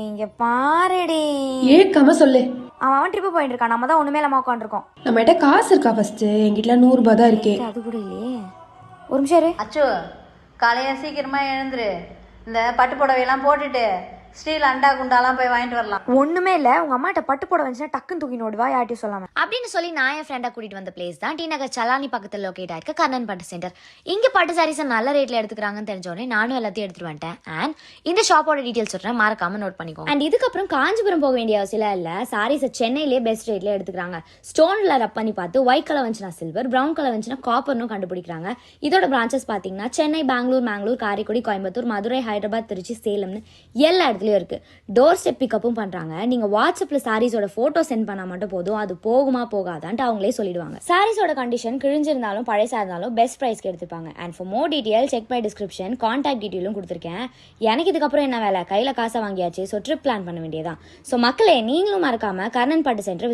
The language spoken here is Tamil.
இங்க பாருடி. ஏக்கமா சொல்லு. அவன் ட்ரிப்பு போயிட்டு இருக்கான், நம்ம தான் ஒண்ணுமே இல்லாம உட்காந்துருக்கோம். நம்மகிட்ட காசு இருக்கா ஃபர்ஸ்ட்? என்கிட்ட 100 ரூபாய் தான் இருக்கே. அது கூட இல்லையே. ஒரு நிமிஷம் இரு. அச்சோ, காலையா சீக்கிரமா எழுந்துரு. இந்த பட்டு புடவையெல்லாம் போட்டுட்டு ஸ்டீல் அண்டா குண்டாலாம் போய் வாங்கிட்டு வரலாம். ஒண்ணுமே இல்ல, உங்க அம்மாட்ட பட்டு போட வந்துச்சுன்னா டக்குன்னு தூக்கி நோடுவா, யார்ட்டையும் சொல்லாம அப்படின்னு சொல்லி நான் என் ஃப்ரெண்டை கூட்டிட்டு வந்த பிளேஸ் தான் டி நகர் சலானி பக்கத்தில் லொக்கேட் ஆயிருக்க கண்ணன் பட்டு சென்டர். இங்கே பட்டு சாரீஸை நல்ல ரேட்ல எடுத்துக்கிறாங்கன்னு தெரிஞ்சோடனே நானும் எல்லாத்தையும் எடுத்துட்டு வந்துட்டேன். அண்ட் இந்த ஷாப்போட டீட்டெயில்ஸ் சொல்றேன், மறக்காம நோட் பண்ணிக்கோங்க. அண்ட் இதுக்கப்புறம் காஞ்சிபுரம் போக வேண்டிய அவசியம் இல்லை. சாரீஸை சென்னையிலேயே பெஸ்ட் ரேட்ல எடுத்துக்கிறாங்க. ஸ்டோன்ல ரப் பண்ணி பார்த்து ஒயிட் கலர் வந்துச்சுன்னா சில்வர், ப்ரௌன் கலர் வந்துச்சுன்னா காப்பர்னு கண்டுபிடிக்கிறாங்க. இதோட பிரான்ச்சஸ் பார்த்தீங்கன்னா சென்னை, பெங்களூர், காரைக்குடி, கோயம்புத்தூர், மதுரை, ஹைதராபாத், திருச்சி, சேலம்னு எல்லா இடத்துலயும் இருக்கு. டோர் ஸ்டெப் பிக்கப்பும் பண்றாங்க. நீங்க வாட்ஸ்அப்ல சாரீஸோட போட்டோ சென்ட் பண்ணா மட்டும் போதும், அது போகுமா போகாதான்ட்டு அவங்களே சொல்லிடுவாங்க. சாரீஸோட கண்டிஷன் கிழிஞ்சிருந்தாலும் பழைசா இருந்தாலும் பெஸ்ட் பிரைஸ்க்கு எடுத்துப்பாங்க. And for more detail check by description, contact டீட்டெயிலும் கொடுத்துருக்கேன். எனக்கு இதுக்கப்புறம் என்ன வேலை, கையில காசை வாங்கியாச்சு, ஸோ ட்ரிப் பிளான் பண்ண வேண்டியதான். ஸோ மக்களே, நீங்களும் மறக்காம கர்ணன் பட்டு சென்டர்